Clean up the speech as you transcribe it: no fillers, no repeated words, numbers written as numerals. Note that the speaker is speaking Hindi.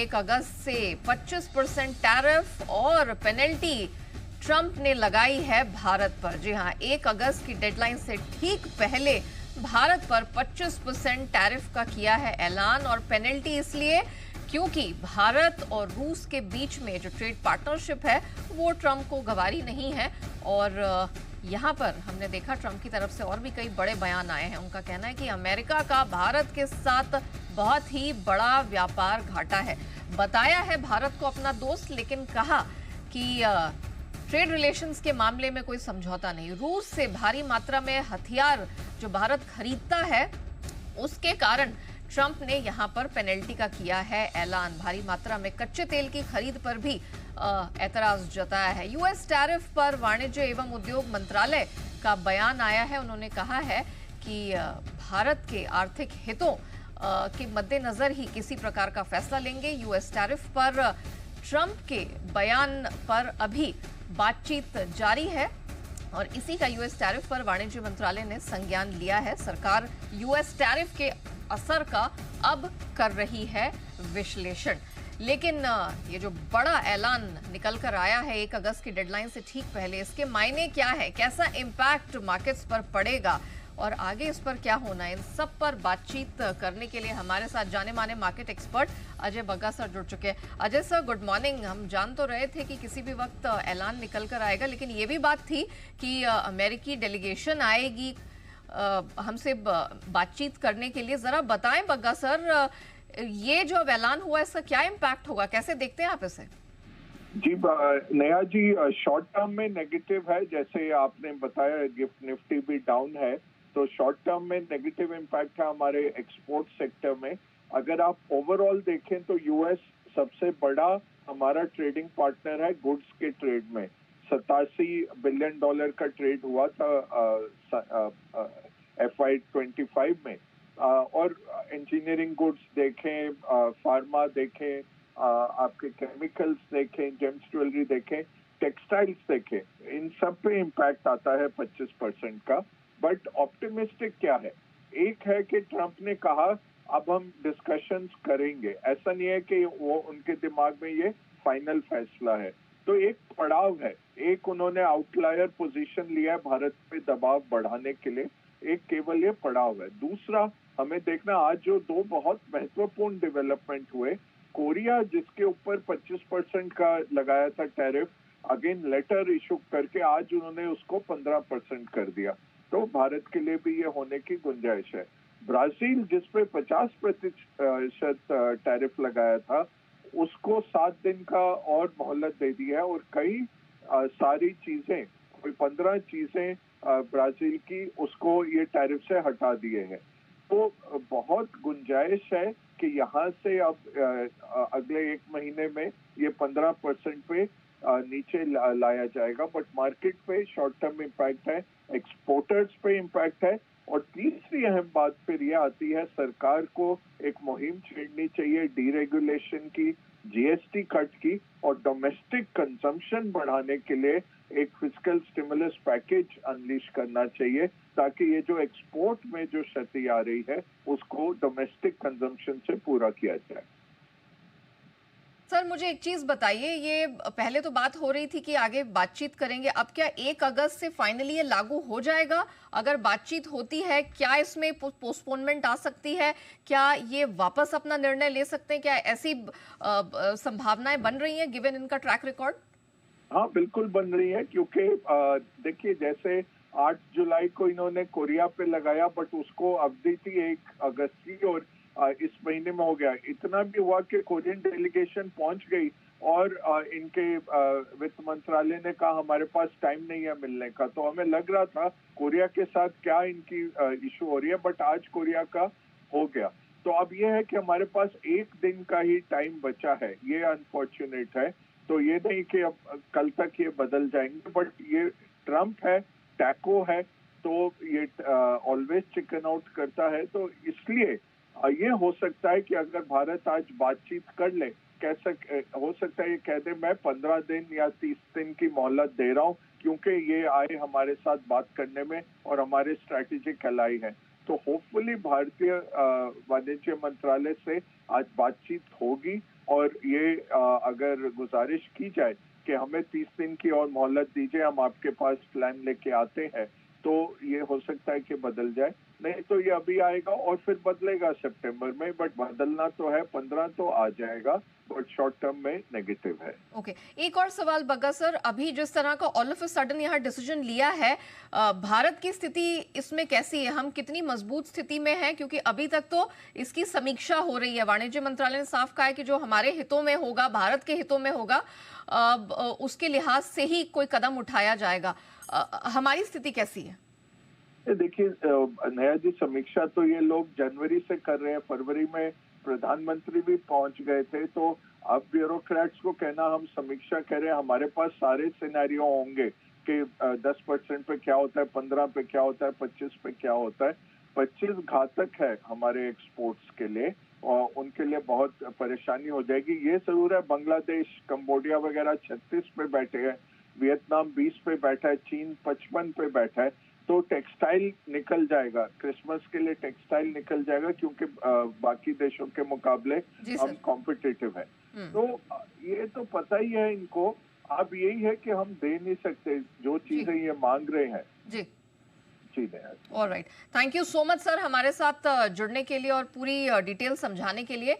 1 अगस्त से 25% टैरिफ और पेनल्टी ट्रंप ने लगाई है भारत पर। जी हां, 1 अगस्त की डेडलाइन से ठीक पहले भारत पर 25% टैरिफ का किया है ऐलान। और पेनल्टी इसलिए क्योंकि भारत और रूस के बीच में जो ट्रेड पार्टनरशिप है वो ट्रंप को गवारी नहीं है। और यहाँ पर हमने देखा ट्रंप की तरफ से और भी कई बड़े बयान आए हैं। उनका कहना है कि अमेरिका का भारत के साथ बहुत ही बड़ा व्यापार घाटा है। बताया है भारत को अपना दोस्त, लेकिन कहा कि ट्रेड रिलेशंस के मामले में कोई समझौता नहीं। रूस से भारी मात्रा में हथियार जो भारत खरीदता है उसके कारण ट्रंप ने यहां पर पेनल्टी का किया है ऐलान। भारी मात्रा में कच्चे तेल की खरीद पर भी ऐतराज जताया है। यूएस टैरिफ पर वाणिज्य एवं उद्योग मंत्रालय का बयान आया है। उन्होंने कहा है कि भारत के आर्थिक हितों के मद्देनजर ही किसी प्रकार का फैसला लेंगे। यूएस टैरिफ पर ट्रंप के बयान पर अभी बातचीत जारी है और इसी का यूएस टैरिफ पर वाणिज्य मंत्रालय ने संज्ञान लिया है। सरकार यूएस टैरिफ के असर का अब कर रही है विश्लेषण। लेकिन ये जो बड़ा ऐलान निकल कर आया है 1 अगस्त की डेडलाइन से ठीक पहले, इसके मायने क्या है, कैसा इंपैक्ट मार्केट्स पर पड़ेगा और आगे इस पर क्या होना है, इन सब पर बातचीत करने के लिए हमारे साथ जाने माने market expert Ajay Bagga sir जुड़ चुके हैं। Ajay sir, good morning. हम जान तो रहे थे कि किसी भी वक्त ऐलान निकल कर आएगा, लेकिन ये भी बात थी कि अमेरिकी डेलीगेशन आएगी हमसे बातचीत करने के लिए। जरा बताएं बग्गा सर, ये जो अब ऐलान हुआ इसका क्या इम्पैक्ट होगा, कैसे देखते हैं आप इसे? जी नेहा जी, शॉर्ट टर्म में नेगेटिव है, जैसे आपने बताया गिफ्ट निफ्टी भी डाउन है, तो शॉर्ट टर्म में नेगेटिव इम्पैक्ट है हमारे एक्सपोर्ट सेक्टर में। अगर आप ओवरऑल देखें तो यूएस सबसे बड़ा हमारा ट्रेडिंग पार्टनर है गुड्स के ट्रेड में। $87 बिलियन का ट्रेड हुआ था FY25 में। और इंजीनियरिंग गुड्स देखें, फार्मा देखें, आपके केमिकल्स देखें, जेम्स ज्वेलरी देखें, टेक्सटाइल्स देखें, इन सब पे इम्पैक्ट आता है 25% का। बट ऑप्टिमिस्टिक क्या है, एक है कि ट्रंप ने कहा अब हम डिस्कशंस करेंगे, ऐसा नहीं है कि वो उनके दिमाग में ये फाइनल फैसला है। तो एक पड़ाव है, एक उन्होंने आउटलायर पोजीशन लिया है भारत पे दबाव बढ़ाने के लिए, एक केवल ये पड़ाव है। दूसरा हमें देखना, आज जो दो बहुत महत्वपूर्ण डेवलपमेंट हुए, कोरिया जिसके ऊपर 25% का लगाया था टैरिफ, अगेन लेटर इशू करके आज उन्होंने उसको 15% कर दिया, तो भारत के लिए भी ये होने की गुंजाइश है। ब्राजील जिसपे 50% टैरिफ लगाया था, उसको 7 दिन का और मोहलत दे दी है और कई सारी चीजें, कोई 15 चीजें ब्राजील की, उसको ये टैरिफ से हटा दिए हैं। तो बहुत गुंजाइश है कि यहाँ से अब अगले 1 महीने में ये 15% पे नीचे लाया जाएगा। बट मार्केट पे शॉर्ट टर्म इम्पैक्ट है, एक्सपोर्टर्स पे इम्पैक्ट है। और तीसरी अहम बात फिर ये आती है, सरकार को एक मुहिम छेड़नी चाहिए डीरेगुलेशन की, जीएसटी कट की, और डोमेस्टिक कंजम्पशन बढ़ाने के लिए एक फिस्कल स्टिमुलस पैकेज अनलीश करना चाहिए, ताकि ये जो एक्सपोर्ट में जो क्षति आ रही है उसको डोमेस्टिक कंजम्पशन से पूरा किया जाए। सर मुझे एक चीज बताइए, ये पहले तो बात हो रही थी कि आगे बातचीत करेंगे, अब क्या 1 अगस्त से फाइनली ये लागू हो जाएगा? अगर बातचीत होती है, क्या इसमें पोस्टपोनमेंट आ सकती है? क्या ये वापस अपना निर्णय ले सकते हैं? क्या ऐसी संभावनाएं बन रही हैं गिवन इनका ट्रैक रिकॉर्ड? हाँ बिल्कुल बन रही है, क्योंकि देखिए जैसे 8 जुलाई को इन्होंने कोरिया पे लगाया, बट उसको अवधि थी 1 अगस्त की, और इस महीने में हो गया। इतना भी हुआ कि कोरियन डेलीगेशन पहुंच गई और इनके वित्त मंत्रालय ने कहा हमारे पास टाइम नहीं है मिलने का। तो हमें लग रहा था कोरिया के साथ क्या इनकी इशू हो रही है, बट आज कोरिया का हो गया। तो अब ये है कि हमारे पास 1 दिन का ही टाइम बचा है, ये अनफॉर्चुनेट है। तो ये नहीं कि अब कल तक ये बदल जाएंगे, बट ये ट्रंप है, टैको है, तो ये ऑलवेज चिकन आउट करता है। तो इसलिए ये हो सकता है कि अगर भारत आज बातचीत कर ले, हो सकता है ये कह दे मैं 15 दिन या 30 दिन की मोहलत दे रहा हूँ, क्योंकि ये आए हमारे साथ बात करने में और हमारे स्ट्रैटेजिक अलाई है। तो होपफुली भारतीय वाणिज्य मंत्रालय से आज बातचीत होगी और ये अगर गुजारिश की जाए कि हमें 30 दिन की और मोहलत दीजिए, हम आपके पास प्लान लेके आते हैं, तो ये हो सकता है कि बदल जाए। नहीं तो ये अभी आएगा और फिर बदलेगा सितंबर में, बट बदलना तो है, 15 तो आ जाएगा, बट शॉर्ट टर्म में नेगेटिव है। ओके, एक और सवाल बग्गा सर, अभी जिस तरह का ऑल ऑफ अ सडन यहाँ डिसीजन लिया है, भारत की स्थिति इसमें कैसी है? हम कितनी मजबूत स्थिति में हैं? क्योंकि अभी तक तो इसकी समीक्षा हो रही है। वाणिज्य मंत्रालय ने साफ कहा है कि जो हमारे हितों में होगा, भारत के हितों में होगा, उसके लिहाज से ही कोई कदम उठाया जाएगा। हमारी स्थिति कैसी है? देखिए, नया जी समीक्षा तो ये लोग जनवरी से कर रहे हैं, फरवरी में प्रधानमंत्री भी पहुंच गए थे, तो अब ब्यूरोक्रेट्स को कहना हम समीक्षा करें, हमारे पास सारे सिनेरियो होंगे कि 10% पे क्या होता है, 15 पे क्या होता है, 25 पे क्या होता है। 25 घातक है हमारे एक्सपोर्ट्स के लिए और उनके लिए बहुत परेशानी हो जाएगी। ये जरूर है, बांग्लादेश, कंबोडिया वगैरह 36 पे बैठे हैं, वियतनाम 20 पे बैठा है, चीन 55 पे बैठा है। तो टेक्सटाइल निकल जाएगा, क्रिसमस के लिए टेक्सटाइल निकल जाएगा, क्योंकि बाकी देशों के मुकाबले हम कॉम्पिटिटिव हैं। तो ये तो पता ही है इनको। अब यही है कि हम दे नहीं सकते जो चीजें ये मांग रहे हैं। जी, चीजें। Alright, thank you so much sir हमारे साथ जुड़ने के लिए और पूरी डिटेल समझाने के लिए।